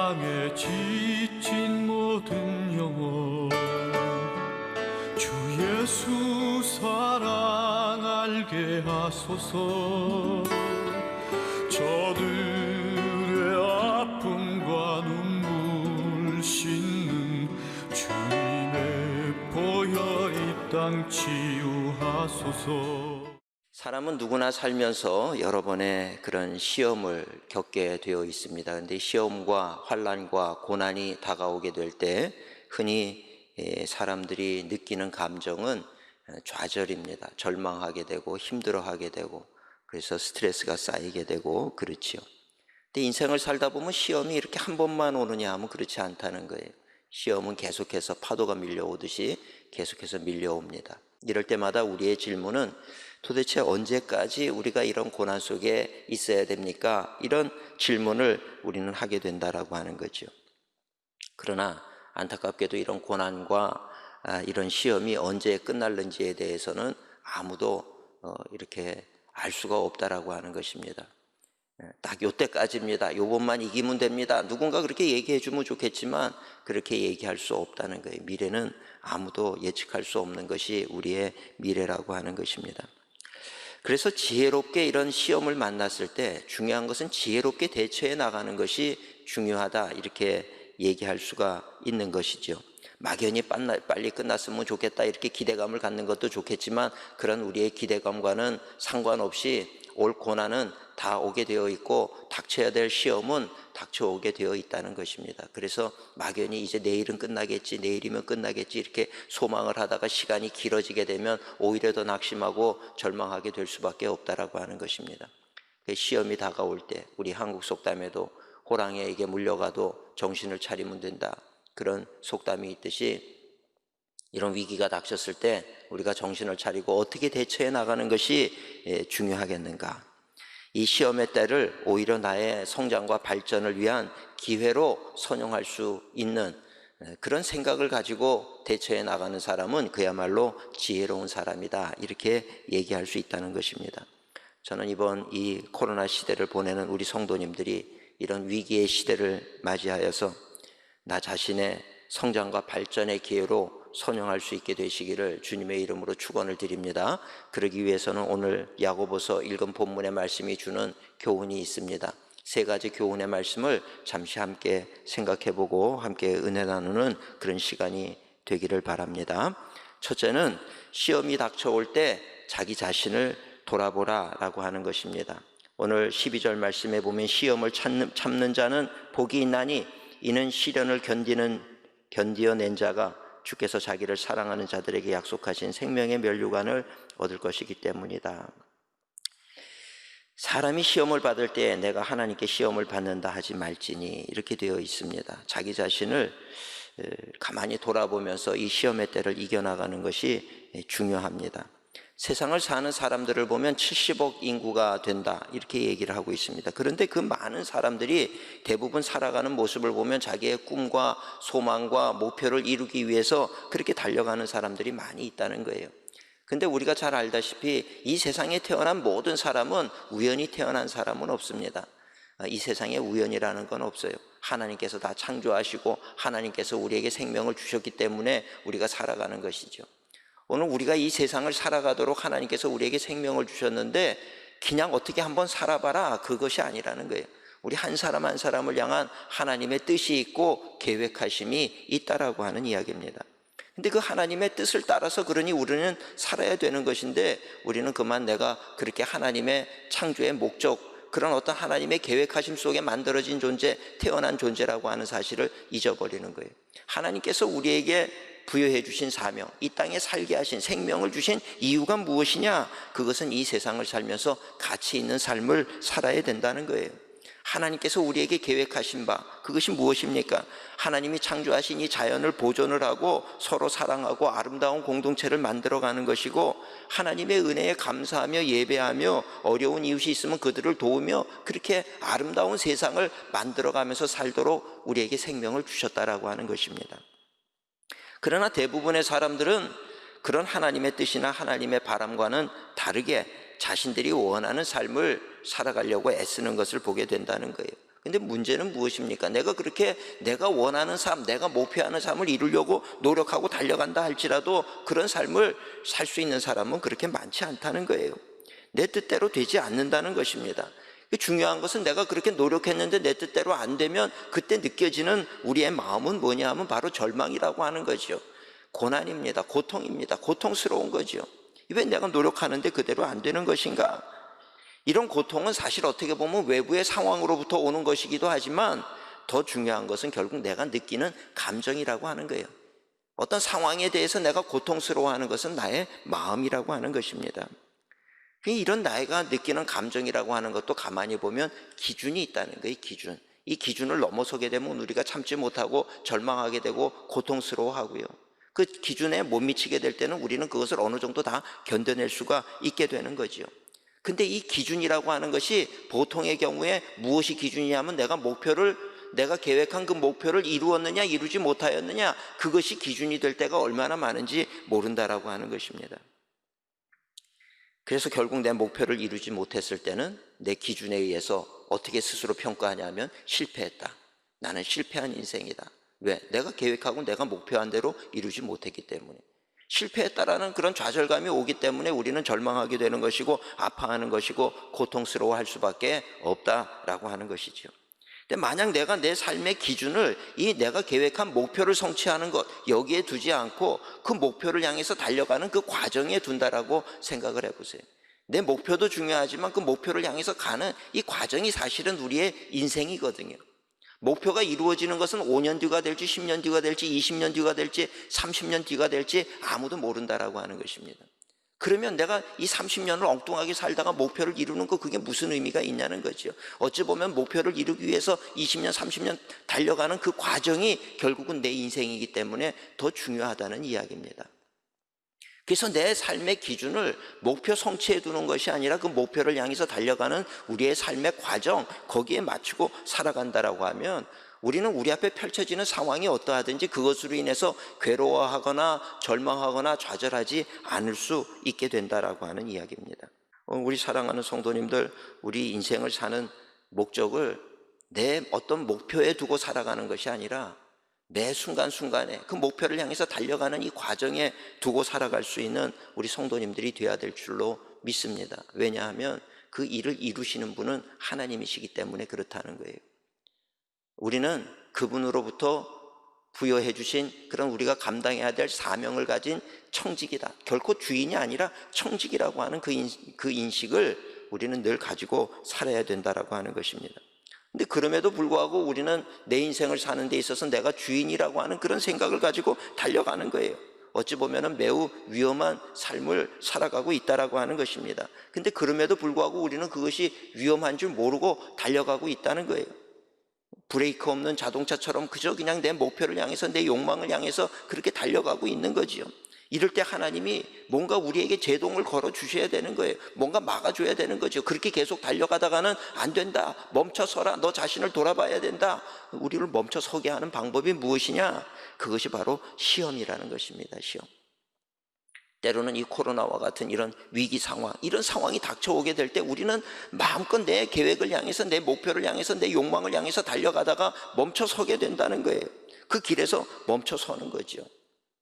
땅에 지친 모든 영혼 주 예수 사랑 알게 하소서. 저들의 아픔과 눈물 씻는 주님의 보혈 이 땅 치유하소서. 사람은 누구나 살면서 여러 번의 그런 시험을 겪게 되어 있습니다. 그런데 시험과 환난과 고난이 다가오게 될 때 흔히 사람들이 느끼는 감정은 좌절입니다. 절망하게 되고 힘들어하게 되고 그래서 스트레스가 쌓이게 되고 그렇지요. 근데 인생을 살다 보면 시험이 이렇게 한 번만 오느냐 하면 그렇지 않다는 거예요. 시험은 계속해서 파도가 밀려오듯이 계속해서 밀려옵니다. 이럴 때마다 우리의 질문은 도대체 언제까지 우리가 이런 고난 속에 있어야 됩니까? 이런 질문을 우리는 하게 된다라고 하는 거죠. 그러나 안타깝게도 이런 고난과 이런 시험이 언제 끝날는지에 대해서는 아무도 이렇게 알 수가 없다라고 하는 것입니다. 딱 요때까지입니다. 요번만 이기면 됩니다. 누군가 그렇게 얘기해 주면 좋겠지만 그렇게 얘기할 수 없다는 거예요. 미래는 아무도 예측할 수 없는 것이 우리의 미래라고 하는 것입니다. 그래서 지혜롭게 이런 시험을 만났을 때 중요한 것은 지혜롭게 대처해 나가는 것이 중요하다, 이렇게 얘기할 수가 있는 것이죠. 막연히 빨리 끝났으면 좋겠다 이렇게 기대감을 갖는 것도 좋겠지만 그런 우리의 기대감과는 상관없이 올 고난은 다 오게 되어 있고 닥쳐야 될 시험은 닥쳐오게 되어 있다는 것입니다. 그래서 막연히 이제 내일은 끝나겠지, 내일이면 끝나겠지 이렇게 소망을 하다가 시간이 길어지게 되면 오히려 더 낙심하고 절망하게 될 수밖에 없다라고 하는 것입니다. 시험이 다가올 때 우리 한국 속담에도 호랑이에게 물려가도 정신을 차리면 된다, 그런 속담이 있듯이 이런 위기가 닥쳤을 때 우리가 정신을 차리고 어떻게 대처해 나가는 것이 중요하겠는가. 이 시험의 때를 오히려 나의 성장과 발전을 위한 기회로 선용할 수 있는 그런 생각을 가지고 대처해 나가는 사람은 그야말로 지혜로운 사람이다, 이렇게 얘기할 수 있다는 것입니다. 저는 이번 이 코로나 시대를 보내는 우리 성도님들이 이런 위기의 시대를 맞이하여서 나 자신의 성장과 발전의 기회로 선용할 수 있게 되시기를 주님의 이름으로 축원을 드립니다. 그러기 위해서는 오늘 야고보서 읽은 본문의 말씀이 주는 교훈이 있습니다. 세 가지 교훈의 말씀을 잠시 함께 생각해보고 함께 은혜 나누는 그런 시간이 되기를 바랍니다. 첫째는 시험이 닥쳐올 때 자기 자신을 돌아보라 라고 하는 것입니다. 오늘 12절 말씀에 보면 시험을 참는 자는 복이 있나니 이는 시련을 견디어낸 자가 주께서 자기를 사랑하는 자들에게 약속하신 생명의 면류관을 얻을 것이기 때문이다. 사람이 시험을 받을 때 내가 하나님께 시험을 받는다 하지 말지니 이렇게 되어 있습니다. 자기 자신을 가만히 돌아보면서 이 시험의 때를 이겨나가는 것이 중요합니다. 세상을 사는 사람들을 보면 70억 인구가 된다 이렇게 얘기를 하고 있습니다. 그런데 그 많은 사람들이 대부분 살아가는 모습을 보면 자기의 꿈과 소망과 목표를 이루기 위해서 그렇게 달려가는 사람들이 많이 있다는 거예요. 근데 우리가 잘 알다시피 이 세상에 태어난 모든 사람은 우연히 태어난 사람은 없습니다. 이 세상에 우연이라는 건 없어요. 하나님께서 다 창조하시고 하나님께서 우리에게 생명을 주셨기 때문에 우리가 살아가는 것이죠. 오늘 우리가 이 세상을 살아가도록 하나님께서 우리에게 생명을 주셨는데 그냥 어떻게 한번 살아봐라, 그것이 아니라는 거예요. 우리 한 사람 한 사람을 향한 하나님의 뜻이 있고 계획하심이 있다라고 하는 이야기입니다. 근데 그 하나님의 뜻을 따라서 그러니 우리는 살아야 되는 것인데 우리는 그만 내가 그렇게 하나님의 창조의 목적, 그런 어떤 하나님의 계획하심 속에 만들어진 존재, 태어난 존재라고 하는 사실을 잊어버리는 거예요. 하나님께서 우리에게 부여해 주신 사명, 이 땅에 살게 하신 생명을 주신 이유가 무엇이냐? 그것은 이 세상을 살면서 가치 있는 삶을 살아야 된다는 거예요. 하나님께서 우리에게 계획하신 바, 그것이 무엇입니까? 하나님이 창조하신 이 자연을 보존을 하고 서로 사랑하고 아름다운 공동체를 만들어가는 것이고 하나님의 은혜에 감사하며 예배하며 어려운 이웃이 있으면 그들을 도우며 그렇게 아름다운 세상을 만들어가면서 살도록 우리에게 생명을 주셨다라고 하는 것입니다. 그러나 대부분의 사람들은 그런 하나님의 뜻이나 하나님의 바람과는 다르게 자신들이 원하는 삶을 살아가려고 애쓰는 것을 보게 된다는 거예요. 근데 문제는 무엇입니까? 내가 그렇게 내가 원하는 삶, 내가 목표하는 삶을 이루려고 노력하고 달려간다 할지라도 그런 삶을 살 수 있는 사람은 그렇게 많지 않다는 거예요. 내 뜻대로 되지 않는다는 것입니다. 중요한 것은 내가 그렇게 노력했는데 내 뜻대로 안 되면 그때 느껴지는 우리의 마음은 뭐냐 하면 바로 절망이라고 하는 거죠. 고난입니다. 고통입니다. 고통스러운 거죠. 왜 내가 노력하는데 그대로 안 되는 것인가? 이런 고통은 사실 어떻게 보면 외부의 상황으로부터 오는 것이기도 하지만 더 중요한 것은 결국 내가 느끼는 감정이라고 하는 거예요. 어떤 상황에 대해서 내가 고통스러워하는 것은 나의 마음이라고 하는 것입니다. 이런 나이가 느끼는 감정이라고 하는 것도 가만히 보면 기준이 있다는 거예요. 기준. 이 기준을 넘어서게 되면 우리가 참지 못하고 절망하게 되고 고통스러워하고요. 그 기준에 못 미치게 될 때는 우리는 그것을 어느 정도 다 견뎌낼 수가 있게 되는 거죠. 근데 이 기준이라고 하는 것이 보통의 경우에 무엇이 기준이냐면 내가 계획한 그 목표를 이루었느냐 이루지 못하였느냐, 그것이 기준이 될 때가 얼마나 많은지 모른다라고 하는 것입니다. 그래서 결국 내 목표를 이루지 못했을 때는 내 기준에 의해서 어떻게 스스로 평가하냐면 실패했다. 나는 실패한 인생이다. 왜? 내가 계획하고 내가 목표한 대로 이루지 못했기 때문에. 실패했다라는 그런 좌절감이 오기 때문에 우리는 절망하게 되는 것이고 아파하는 것이고 고통스러워할 수밖에 없다라고 하는 것이죠. 근데 만약 내가 내 삶의 기준을 이 내가 계획한 목표를 성취하는 것 여기에 두지 않고 그 목표를 향해서 달려가는 그 과정에 둔다라고 생각을 해보세요. 내 목표도 중요하지만 그 목표를 향해서 가는 이 과정이 사실은 우리의 인생이거든요. 목표가 이루어지는 것은 5년 뒤가 될지 10년 뒤가 될지 20년 뒤가 될지 30년 뒤가 될지 아무도 모른다라고 하는 것입니다. 그러면 내가 이 30년을 엉뚱하게 살다가 목표를 이루는 거 그게 무슨 의미가 있냐는 거죠. 어찌 보면 목표를 이루기 위해서 20년 30년 달려가는 그 과정이 결국은 내 인생이기 때문에 더 중요하다는 이야기입니다. 그래서 내 삶의 기준을 목표 성취해 두는 것이 아니라 그 목표를 향해서 달려가는 우리의 삶의 과정, 거기에 맞추고 살아간다라고 하면 우리는 우리 앞에 펼쳐지는 상황이 어떠하든지 그것으로 인해서 괴로워하거나 절망하거나 좌절하지 않을 수 있게 된다라고 하는 이야기입니다. 우리 사랑하는 성도님들, 우리 인생을 사는 목적을 내 어떤 목표에 두고 살아가는 것이 아니라 매 순간순간에 그 목표를 향해서 달려가는 이 과정에 두고 살아갈 수 있는 우리 성도님들이 되어야 될 줄로 믿습니다. 왜냐하면 그 일을 이루시는 분은 하나님이시기 때문에 그렇다는 거예요. 우리는 그분으로부터 부여해 주신 그런 우리가 감당해야 될 사명을 가진 청직이다. 결코 주인이 아니라 청직이라고 하는 그 인식을 우리는 늘 가지고 살아야 된다라고 하는 것입니다. 근데 그럼에도 불구하고 우리는 내 인생을 사는 데 있어서 내가 주인이라고 하는 그런 생각을 가지고 달려가는 거예요. 어찌 보면 매우 위험한 삶을 살아가고 있다라고 하는 것입니다. 근데 그럼에도 불구하고 우리는 그것이 위험한 줄 모르고 달려가고 있다는 거예요. 브레이크 없는 자동차처럼 그저 그냥 내 목표를 향해서 내 욕망을 향해서 그렇게 달려가고 있는 거지요. 이럴 때 하나님이 뭔가 우리에게 제동을 걸어 주셔야 되는 거예요. 뭔가 막아줘야 되는 거죠. 그렇게 계속 달려가다가는 안 된다. 멈춰서라. 너 자신을 돌아봐야 된다. 우리를 멈춰서게 하는 방법이 무엇이냐? 그것이 바로 시험이라는 것입니다. 시험. 때로는 이 코로나와 같은 이런 위기 상황, 이런 상황이 닥쳐오게 될 때 우리는 마음껏 내 계획을 향해서 내 목표를 향해서 내 욕망을 향해서 달려가다가 멈춰서게 된다는 거예요. 그 길에서 멈춰서는 거죠.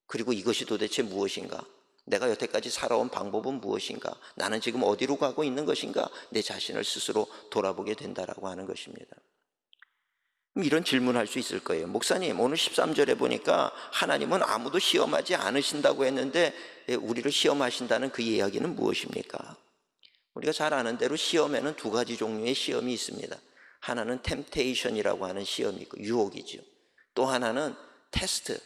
그리고 이것이 도대체 무엇인가? 내가 여태까지 살아온 방법은 무엇인가? 나는 지금 어디로 가고 있는 것인가? 내 자신을 스스로 돌아보게 된다라고 하는 것입니다. 이런 질문할 수 있을 거예요. 목사님, 오늘 13절에 보니까 하나님은 아무도 시험하지 않으신다고 했는데 우리를 시험하신다는 그 이야기는 무엇입니까? 우리가 잘 아는 대로 시험에는 두 가지 종류의 시험이 있습니다. 하나는 템테이션이라고 하는 시험이 있고 유혹이죠. 또 하나는 테스트,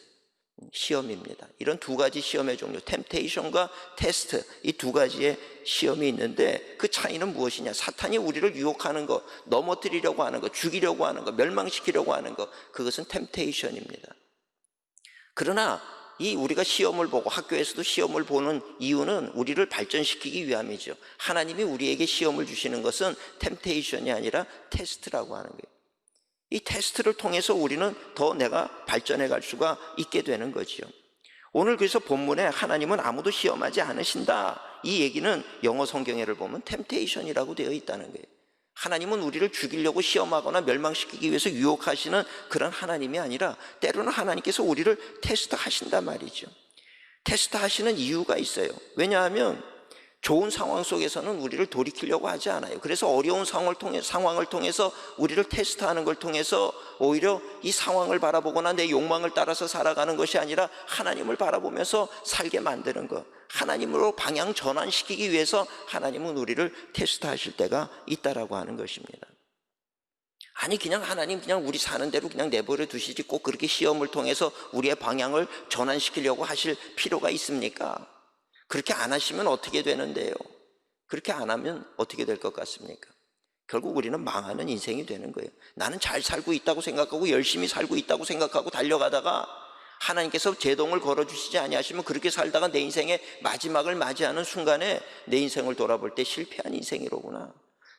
시험입니다. 이런 두 가지 시험의 종류, 템테이션과 테스트, 이 두 가지의 시험이 있는데 그 차이는 무엇이냐? 사탄이 우리를 유혹하는 것, 넘어뜨리려고 하는 것, 죽이려고 하는 것, 멸망시키려고 하는 것, 그것은 템테이션입니다. 그러나 이 우리가 시험을 보고 학교에서도 시험을 보는 이유는 우리를 발전시키기 위함이죠. 하나님이 우리에게 시험을 주시는 것은 템테이션이 아니라 테스트라고 하는 거예요. 이 테스트를 통해서 우리는 더 내가 발전해 갈 수가 있게 되는 거지요. 오늘 그래서 본문에 하나님은 아무도 시험하지 않으신다, 이 얘기는 영어 성경에를 보면 템테이션이라고 되어 있다는 거예요. 하나님은 우리를 죽이려고 시험하거나 멸망시키기 위해서 유혹하시는 그런 하나님이 아니라 때로는 하나님께서 우리를 테스트하신단 말이죠. 테스트하시는 이유가 있어요. 왜냐하면 좋은 상황 속에서는 우리를 돌이키려고 하지 않아요. 그래서 어려운 상황을 통해서 우리를 테스트하는 걸 통해서 오히려 이 상황을 바라보거나 내 욕망을 따라서 살아가는 것이 아니라 하나님을 바라보면서 살게 만드는 것, 하나님으로 방향 전환시키기 위해서 하나님은 우리를 테스트하실 때가 있다라고 하는 것입니다. 아니 그냥 하나님 그냥 우리 사는 대로 그냥 내버려 두시지 꼭 그렇게 시험을 통해서 우리의 방향을 전환시키려고 하실 필요가 있습니까? 그렇게 안 하시면 어떻게 되는데요? 그렇게 안 하면 어떻게 될 것 같습니까? 결국 우리는 망하는 인생이 되는 거예요. 나는 잘 살고 있다고 생각하고 열심히 살고 있다고 생각하고 달려가다가 하나님께서 제동을 걸어주시지 아니하시면 그렇게 살다가 내 인생의 마지막을 맞이하는 순간에 내 인생을 돌아볼 때 실패한 인생이로구나,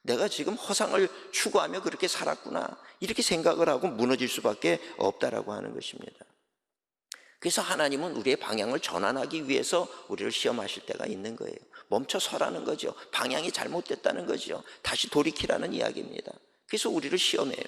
내가 지금 허상을 추구하며 그렇게 살았구나, 이렇게 생각을 하고 무너질 수밖에 없다라고 하는 것입니다. 그래서 하나님은 우리의 방향을 전환하기 위해서 우리를 시험하실 때가 있는 거예요. 멈춰 서라는 거죠. 방향이 잘못됐다는 거죠. 다시 돌이키라는 이야기입니다. 그래서 우리를 시험해요.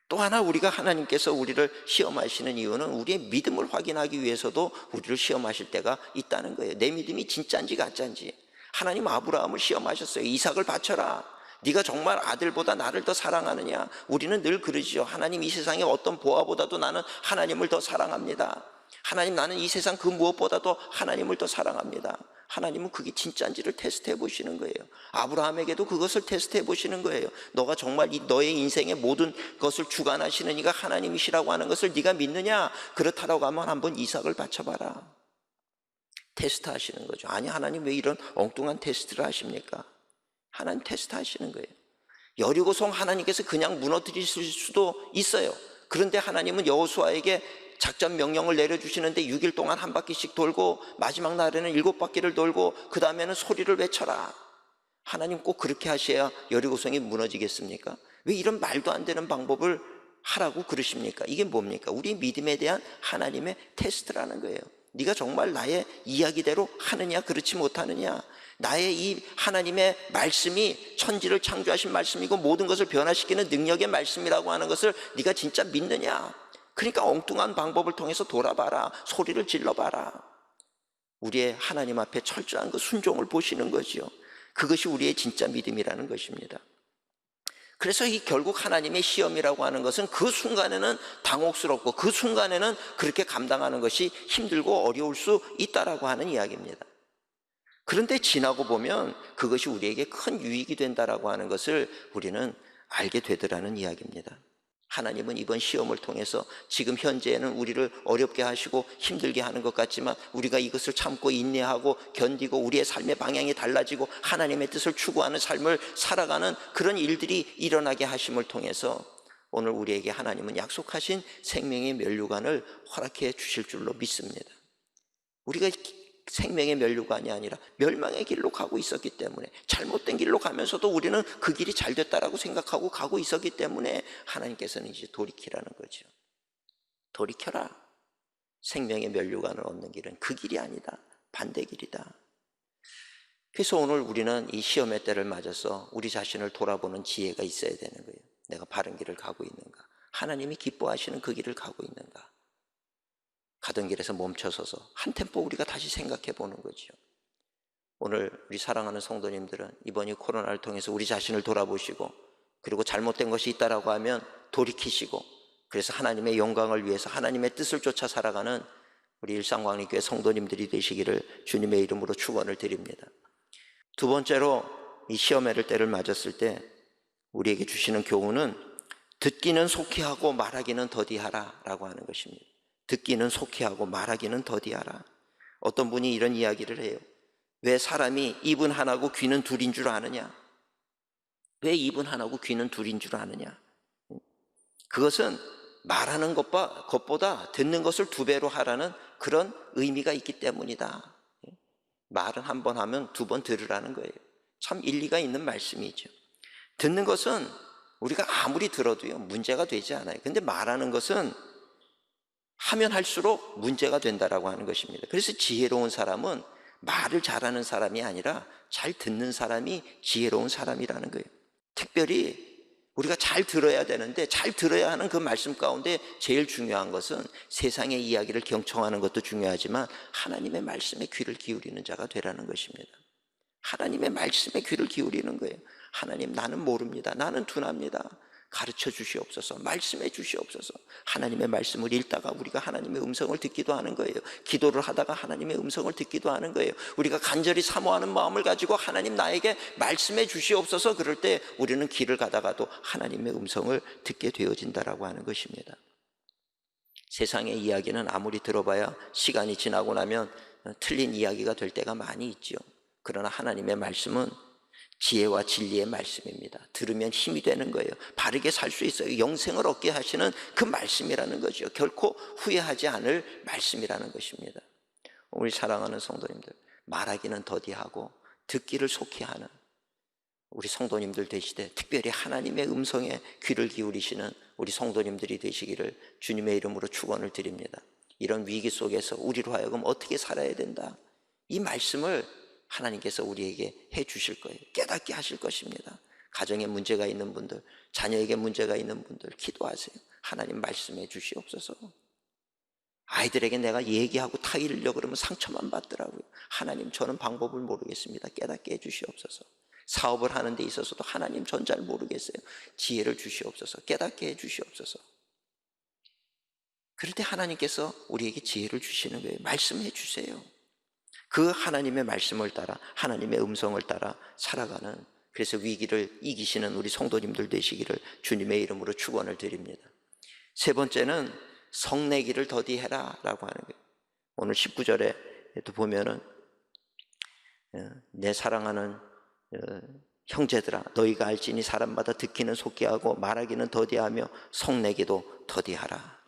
또 하나 우리가 하나님께서 우리를 시험하시는 이유는 우리의 믿음을 확인하기 위해서도 우리를 시험하실 때가 있다는 거예요. 내 믿음이 진짜인지 가짜인지. 하나님 아브라함을 시험하셨어요. 이삭을 바쳐라. 네가 정말 아들보다 나를 더 사랑하느냐. 우리는 늘 그러지요. 하나님, 이 세상의 어떤 보아보다도 나는 하나님을 더 사랑합니다. 하나님, 나는 이 세상 그 무엇보다도 하나님을 더 사랑합니다. 하나님은 그게 진짜인지를 테스트해 보시는 거예요. 아브라함에게도 그것을 테스트해 보시는 거예요. 너가 정말 너의 인생의 모든 것을 주관하시는 이가 하나님이시라고 하는 것을 네가 믿느냐? 그렇다라고 하면 한번 이삭을 바쳐봐라. 테스트 하시는 거죠. 아니, 하나님 왜 이런 엉뚱한 테스트를 하십니까? 하나님 테스트 하시는 거예요. 여리고성 하나님께서 그냥 무너뜨리실 수도 있어요. 그런데 하나님은 여호수아에게 작전 명령을 내려주시는데 6일 동안 한 바퀴씩 돌고 마지막 날에는 7바퀴를 돌고 그 다음에는 소리를 외쳐라. 하나님 꼭 그렇게 하셔야 여리고성이 무너지겠습니까? 왜 이런 말도 안 되는 방법을 하라고 그러십니까? 이게 뭡니까? 우리 믿음에 대한 하나님의 테스트라는 거예요. 네가 정말 나의 이야기대로 하느냐 그렇지 못하느냐, 나의 이 하나님의 말씀이 천지를 창조하신 말씀이고 모든 것을 변화시키는 능력의 말씀이라고 하는 것을 네가 진짜 믿느냐. 그러니까 엉뚱한 방법을 통해서 돌아봐라. 소리를 질러봐라. 우리의 하나님 앞에 철저한 그 순종을 보시는 거지요. 그것이 우리의 진짜 믿음이라는 것입니다. 그래서 이 결국 하나님의 시험이라고 하는 것은 그 순간에는 당혹스럽고 그 순간에는 그렇게 감당하는 것이 힘들고 어려울 수 있다라고 하는 이야기입니다. 그런데 지나고 보면 그것이 우리에게 큰 유익이 된다라고 하는 것을 우리는 알게 되더라는 이야기입니다. 하나님은 이번 시험을 통해서 지금 현재는 우리를 어렵게 하시고 힘들게 하는 것 같지만 우리가 이것을 참고 인내하고 견디고 우리의 삶의 방향이 달라지고 하나님의 뜻을 추구하는 삶을 살아가는 그런 일들이 일어나게 하심을 통해서 오늘 우리에게 하나님은 약속하신 생명의 면류관을 허락해 주실 줄로 믿습니다. 우리가 생명의 면류관이 아니라 멸망의 길로 가고 있었기 때문에, 잘못된 길로 가면서도 우리는 그 길이 잘 됐다라고 생각하고 가고 있었기 때문에 하나님께서는 이제 돌이키라는 거죠. 돌이켜라. 생명의 면류관을 얻는 길은 그 길이 아니다. 반대 길이다. 그래서 오늘 우리는 이 시험의 때를 맞아서 우리 자신을 돌아보는 지혜가 있어야 되는 거예요. 내가 바른 길을 가고 있는가? 하나님이 기뻐하시는 그 길을 가고 있는가? 가던 길에서 멈춰서서 한 템포 우리가 다시 생각해 보는 거죠. 오늘 우리 사랑하는 성도님들은 이번 이 코로나를 통해서 우리 자신을 돌아보시고, 그리고 잘못된 것이 있다라고 하면 돌이키시고, 그래서 하나님의 영광을 위해서 하나님의 뜻을 쫓아 살아가는 우리 일상광림교회 성도님들이 되시기를 주님의 이름으로 축원을 드립니다. 두 번째로 이 시험의 때를 맞았을 때 우리에게 주시는 교훈은 듣기는 속히 하고 말하기는 더디하라 라고 하는 것입니다. 듣기는 속히 하고 말하기는 더디하라. 어떤 분이 이런 이야기를 해요. 왜 사람이 입은 하나고 귀는 둘인 줄 아느냐? 왜 입은 하나고 귀는 둘인 줄 아느냐? 그것은 말하는 것보다 듣는 것을 2배로 하라는 그런 의미가 있기 때문이다. 말은 한 번 하면 2번 들으라는 거예요. 참 일리가 있는 말씀이죠. 듣는 것은 우리가 아무리 들어도요 문제가 되지 않아요. 근데 말하는 것은 하면 할수록 문제가 된다라고 하는 것입니다. 그래서 지혜로운 사람은 말을 잘하는 사람이 아니라 잘 듣는 사람이 지혜로운 사람이라는 거예요. 특별히 우리가 잘 들어야 되는데, 잘 들어야 하는 그 말씀 가운데 제일 중요한 것은 세상의 이야기를 경청하는 것도 중요하지만 하나님의 말씀에 귀를 기울이는 자가 되라는 것입니다. 하나님의 말씀에 귀를 기울이는 거예요. 하나님, 나는 모릅니다. 나는 둔합니다. 가르쳐 주시옵소서. 말씀해 주시옵소서. 하나님의 말씀을 읽다가 우리가 하나님의 음성을 듣기도 하는 거예요. 기도를 하다가 하나님의 음성을 듣기도 하는 거예요. 우리가 간절히 사모하는 마음을 가지고 하나님, 나에게 말씀해 주시옵소서. 그럴 때 우리는 길을 가다가도 하나님의 음성을 듣게 되어진다라고 하는 것입니다. 세상의 이야기는 아무리 들어봐야 시간이 지나고 나면 틀린 이야기가 될 때가 많이 있죠. 그러나 하나님의 말씀은 지혜와 진리의 말씀입니다. 들으면 힘이 되는 거예요. 바르게 살 수 있어요. 영생을 얻게 하시는 그 말씀이라는 거죠. 결코 후회하지 않을 말씀이라는 것입니다. 우리 사랑하는 성도님들, 말하기는 더디하고 듣기를 속히 하는 우리 성도님들 되시되, 특별히 하나님의 음성에 귀를 기울이시는 우리 성도님들이 되시기를 주님의 이름으로 축원을 드립니다. 이런 위기 속에서 우리로 하여금 어떻게 살아야 된다, 이 말씀을 하나님께서 우리에게 해 주실 거예요. 깨닫게 하실 것입니다. 가정에 문제가 있는 분들, 자녀에게 문제가 있는 분들 기도하세요. 하나님, 말씀해 주시옵소서. 아이들에게 내가 얘기하고 타이르려고 그러면 상처만 받더라고요. 하나님, 저는 방법을 모르겠습니다. 깨닫게 해 주시옵소서. 사업을 하는 데 있어서도 하나님, 전 잘 모르겠어요. 지혜를 주시옵소서. 깨닫게 해 주시옵소서. 그럴 때 하나님께서 우리에게 지혜를 주시는 거예요. 말씀해 주세요. 그 하나님의 말씀을 따라, 하나님의 음성을 따라 살아가는, 그래서 위기를 이기시는 우리 성도님들 되시기를 주님의 이름으로 축원을 드립니다. 세 번째는 성내기를 더디해라 라고 하는 거예요. 오늘 19절에도 보면은 내 사랑하는 형제들아, 너희가 알지니 사람마다 듣기는 속히 하고 말하기는 더디하며 성내기도 더디하라.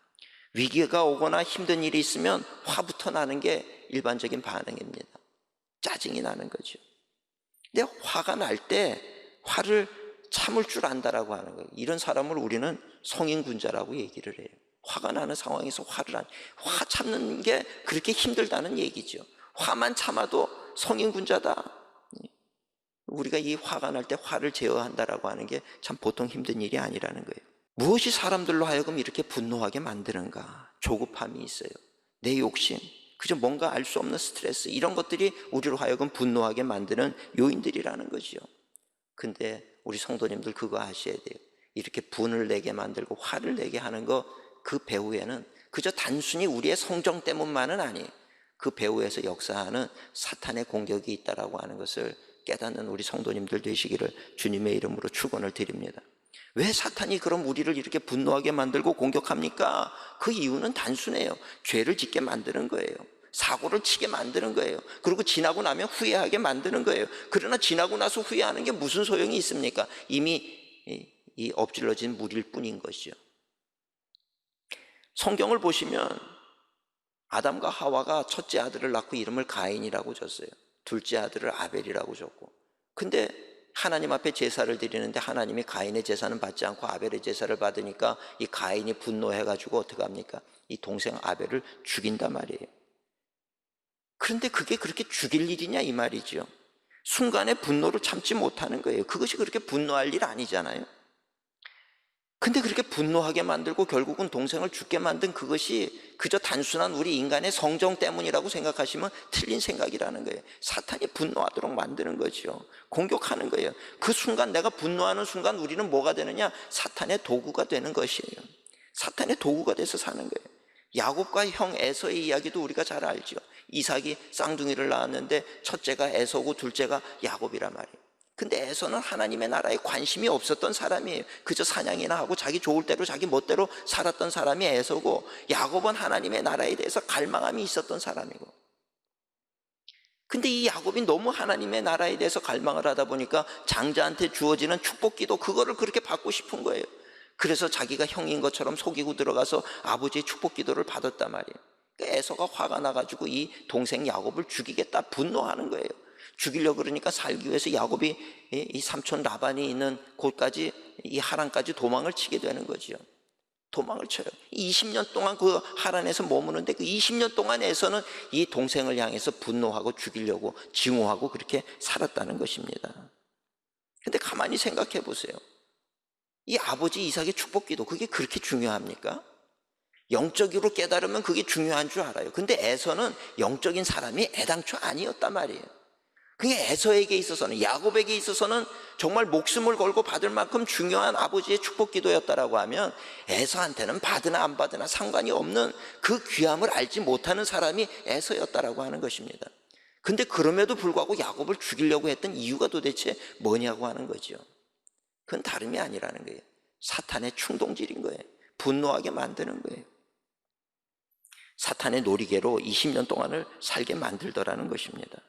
위기가 오거나 힘든 일이 있으면 화부터 나는 게 일반적인 반응입니다. 짜증이 나는 거죠. 근데 화가 날 때 화를 참을 줄 안다라고 하는 거예요. 이런 사람을 우리는 성인군자라고 얘기를 해요. 화가 나는 상황에서 화 참는 게 그렇게 힘들다는 얘기죠. 화만 참아도 성인군자다. 우리가 이 화가 날 때 화를 제어한다라고 하는 게 참 보통 힘든 일이 아니라는 거예요. 무엇이 사람들로 하여금 이렇게 분노하게 만드는가? 조급함이 있어요. 내 욕심, 그저 뭔가 알 수 없는 스트레스, 이런 것들이 우리로 하여금 분노하게 만드는 요인들이라는 거죠. 근데 우리 성도님들 그거 아셔야 돼요. 이렇게 분을 내게 만들고 화를 내게 하는 거, 그 배후에는 그저 단순히 우리의 성정 때문만은 아니에요. 그 배후에서 역사하는 사탄의 공격이 있다라고 하는 것을 깨닫는 우리 성도님들 되시기를 주님의 이름으로 축원을 드립니다. 왜 사탄이 그럼 우리를 이렇게 분노하게 만들고 공격합니까? 그 이유는 단순해요. 죄를 짓게 만드는 거예요. 사고를 치게 만드는 거예요. 그리고 지나고 나면 후회하게 만드는 거예요. 그러나 지나고 나서 후회하는 게 무슨 소용이 있습니까? 이미 이 엎질러진 물일 뿐인 것이죠. 성경을 보시면 아담과 하와가 첫째 아들을 낳고 이름을 가인이라고 줬어요. 둘째 아들을 아벨이라고 줬고, 근데 하나님 앞에 제사를 드리는데 하나님이 가인의 제사는 받지 않고 아벨의 제사를 받으니까 이 가인이 분노해가지고 어떻게 합니까? 이 동생 아벨을 죽인단 말이에요. 그런데 그게 그렇게 죽일 일이냐 이 말이죠. 순간에 분노를 참지 못하는 거예요. 그것이 그렇게 분노할 일 아니잖아요. 근데 그렇게 분노하게 만들고 결국은 동생을 죽게 만든 그것이 그저 단순한 우리 인간의 성정 때문이라고 생각하시면 틀린 생각이라는 거예요. 사탄이 분노하도록 만드는 거죠. 공격하는 거예요. 그 순간, 내가 분노하는 순간 우리는 뭐가 되느냐? 사탄의 도구가 되는 것이에요. 사탄의 도구가 돼서 사는 거예요. 야곱과 형 에서의 이야기도 우리가 잘 알죠. 이삭이 쌍둥이를 낳았는데 첫째가 에서고 둘째가 야곱이란 말이에요. 근데 에서는 하나님의 나라에 관심이 없었던 사람이에요. 그저 사냥이나 하고 자기 좋을 대로 자기 멋대로 살았던 사람이 에서고, 야곱은 하나님의 나라에 대해서 갈망함이 있었던 사람이고. 근데 이 야곱이 너무 하나님의 나라에 대해서 갈망을 하다 보니까 장자한테 주어지는 축복기도 그거를 그렇게 받고 싶은 거예요. 그래서 자기가 형인 것처럼 속이고 들어가서 아버지의 축복기도를 받았단 말이에요. 그러니까 에서가 화가 나가지고 이 동생 야곱을 죽이겠다 분노하는 거예요. 죽이려고 그러니까 살기 위해서 야곱이 이 삼촌 라반이 있는 곳까지, 이 하란까지 도망을 치게 되는 거죠. 도망을 쳐요. 20년 동안 그 하란에서 머무는데 그 20년 동안에서는 이 동생을 향해서 분노하고 죽이려고 증오하고 그렇게 살았다는 것입니다. 근데 가만히 생각해 보세요. 이 아버지 이삭의 축복기도 그게 그렇게 중요합니까? 영적으로 깨달으면 그게 중요한 줄 알아요. 근데 에서는 영적인 사람이 애당초 아니었단 말이에요. 그게 에서에게 있어서는, 야곱에게 있어서는 정말 목숨을 걸고 받을 만큼 중요한 아버지의 축복기도였다라고 하면 에서한테는 받으나 안 받으나 상관이 없는 그 귀함을 알지 못하는 사람이 에서였다라고 하는 것입니다. 근데 그럼에도 불구하고 야곱을 죽이려고 했던 이유가 도대체 뭐냐고 하는 거죠. 그건 다름이 아니라는 거예요. 사탄의 충동질인 거예요. 분노하게 만드는 거예요. 사탄의 놀이개로 20년 동안을 살게 만들더라는 것입니다.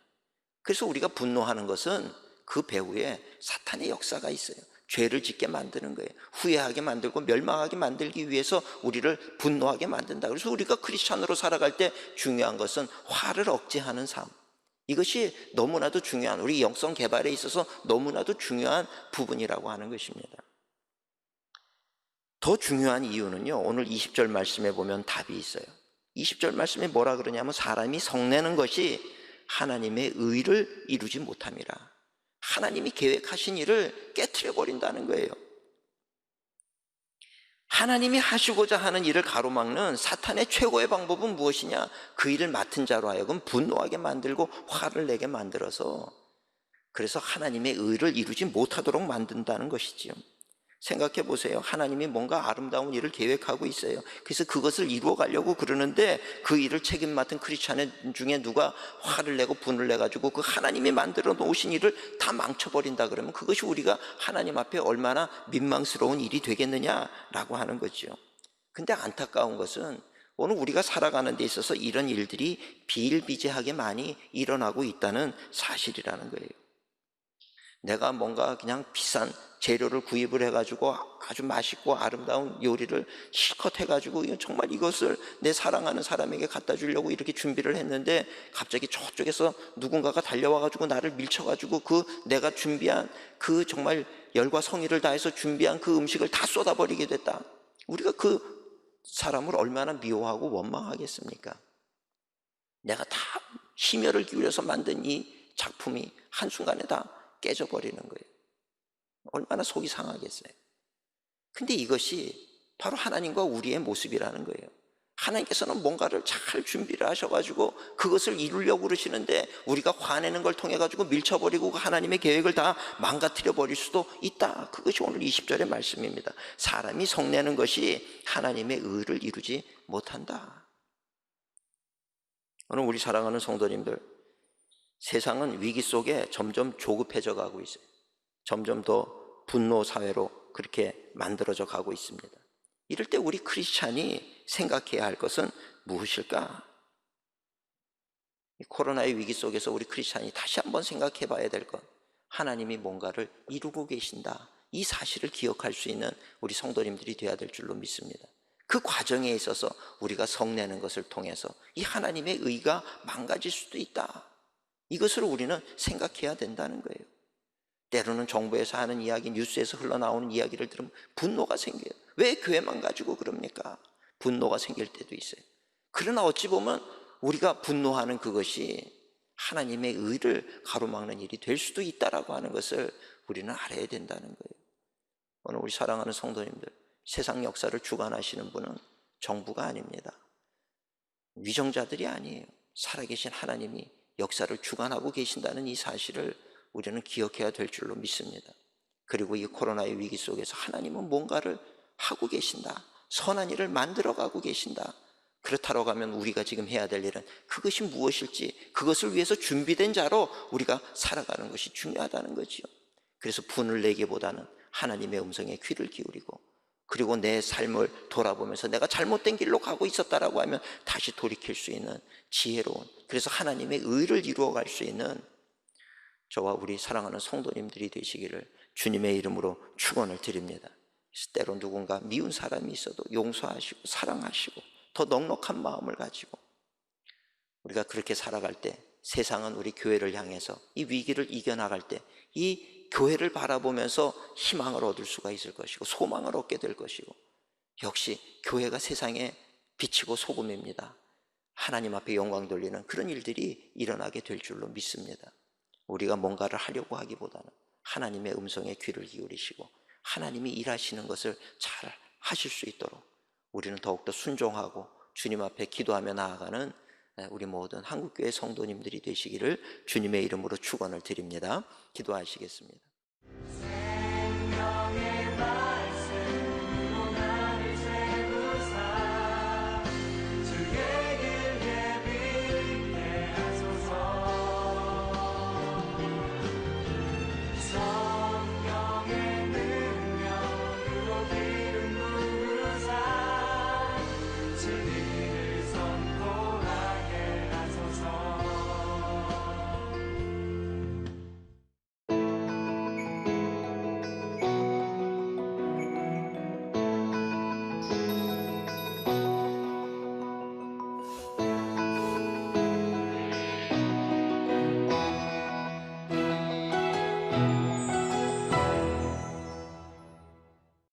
그래서 우리가 분노하는 것은 그 배후에 사탄의 역사가 있어요. 죄를 짓게 만드는 거예요. 후회하게 만들고 멸망하게 만들기 위해서 우리를 분노하게 만든다. 그래서 우리가 크리스찬으로 살아갈 때 중요한 것은 화를 억제하는 삶. 이것이 너무나도 중요한, 우리 영성 개발에 있어서 너무나도 중요한 부분이라고 하는 것입니다. 더 중요한 이유는요, 오늘 20절 말씀에 보면 답이 있어요. 20절 말씀에 뭐라 그러냐면 사람이 성내는 것이 하나님의 의를 이루지 못함이라. 하나님이 계획하신 일을 깨트려 버린다는 거예요. 하나님이 하시고자 하는 일을 가로막는 사탄의 최고의 방법은 무엇이냐? 그 일을 맡은 자로 하여금 분노하게 만들고 화를 내게 만들어서, 그래서 하나님의 의를 이루지 못하도록 만든다는 것이지요. 생각해 보세요. 하나님이 뭔가 아름다운 일을 계획하고 있어요. 그래서 그것을 이루어 가려고 그러는데 그 일을 책임 맡은 크리스찬 중에 누가 화를 내고 분을 내가지고 그 하나님이 만들어 놓으신 일을 다 망쳐버린다 그러면 그것이 우리가 하나님 앞에 얼마나 민망스러운 일이 되겠느냐라고 하는 거죠. 근데 안타까운 것은 오늘 우리가 살아가는 데 있어서 이런 일들이 비일비재하게 많이 일어나고 있다는 사실이라는 거예요. 내가 뭔가 그냥 비싼 재료를 구입을 해가지고 아주 맛있고 아름다운 요리를 실컷 해가지고 정말 이것을 내 사랑하는 사람에게 갖다 주려고 이렇게 준비를 했는데 갑자기 저쪽에서 누군가가 달려와가지고 나를 밀쳐가지고 그 내가 준비한 그 정말 열과 성의를 다해서 준비한 그 음식을 다 쏟아버리게 됐다. 우리가 그 사람을 얼마나 미워하고 원망하겠습니까? 내가 다 심혈을 기울여서 만든 이 작품이 한순간에 다 깨져버리는 거예요. 얼마나 속이 상하겠어요. 근데 이것이 바로 하나님과 우리의 모습이라는 거예요. 하나님께서는 뭔가를 잘 준비를 하셔가지고 그것을 이루려고 그러시는데 우리가 화내는 걸 통해 가지고 밀쳐버리고 하나님의 계획을 다 망가뜨려 버릴 수도 있다. 그것이 오늘 20절의 말씀입니다. 사람이 성내는 것이 하나님의 의를 이루지 못한다. 오늘 우리 사랑하는 성도님들, 세상은 위기 속에 점점 조급해져 가고 있어요. 점점 더 분노 사회로 그렇게 만들어져 가고 있습니다. 이럴 때 우리 크리스찬이 생각해야 할 것은 무엇일까? 이 코로나의 위기 속에서 우리 크리스찬이 다시 한번 생각해 봐야 될 것, 하나님이 뭔가를 이루고 계신다, 이 사실을 기억할 수 있는 우리 성도님들이 되어야 될 줄로 믿습니다. 그 과정에 있어서 우리가 성내는 것을 통해서 이 하나님의 의가 망가질 수도 있다, 이것을 우리는 생각해야 된다는 거예요. 때로는 정부에서 하는 이야기, 뉴스에서 흘러나오는 이야기를 들으면 분노가 생겨요. 왜 교회만 가지고 그럽니까? 분노가 생길 때도 있어요. 그러나 어찌 보면 우리가 분노하는 그것이 하나님의 의를 가로막는 일이 될 수도 있다라고 하는 것을 우리는 알아야 된다는 거예요. 오늘 우리 사랑하는 성도님들, 세상 역사를 주관하시는 분은 정부가 아닙니다. 위정자들이 아니에요. 살아계신 하나님이 역사를 주관하고 계신다는 이 사실을 우리는 기억해야 될 줄로 믿습니다. 그리고 이 코로나의 위기 속에서 하나님은 뭔가를 하고 계신다, 선한 일을 만들어가고 계신다. 그렇다고 하면 우리가 지금 해야 될 일은 그것이 무엇일지, 그것을 위해서 준비된 자로 우리가 살아가는 것이 중요하다는 거지요. 그래서 분을 내기보다는 하나님의 음성에 귀를 기울이고, 그리고 내 삶을 돌아보면서 내가 잘못된 길로 가고 있었다라고 하면 다시 돌이킬 수 있는 지혜로운, 그래서 하나님의 의를 이루어갈 수 있는 저와 우리 사랑하는 성도님들이 되시기를 주님의 이름으로 축원을 드립니다. 때로 누군가 미운 사람이 있어도 용서하시고 사랑하시고 더 넉넉한 마음을 가지고 우리가 그렇게 살아갈 때 세상은 우리 교회를 향해서 이 위기를 이겨나갈 때 이 교회를 바라보면서 희망을 얻을 수가 있을 것이고 소망을 얻게 될 것이고, 역시 교회가 세상에 빛이고 소금입니다. 하나님 앞에 영광 돌리는 그런 일들이 일어나게 될 줄로 믿습니다. 우리가 뭔가를 하려고 하기보다는 하나님의 음성에 귀를 기울이시고 하나님이 일하시는 것을 잘 하실 수 있도록 우리는 더욱더 순종하고 주님 앞에 기도하며 나아가는 우리 모든 한국교회 성도님들이 되시기를 주님의 이름으로 축원을 드립니다. 기도하시겠습니다.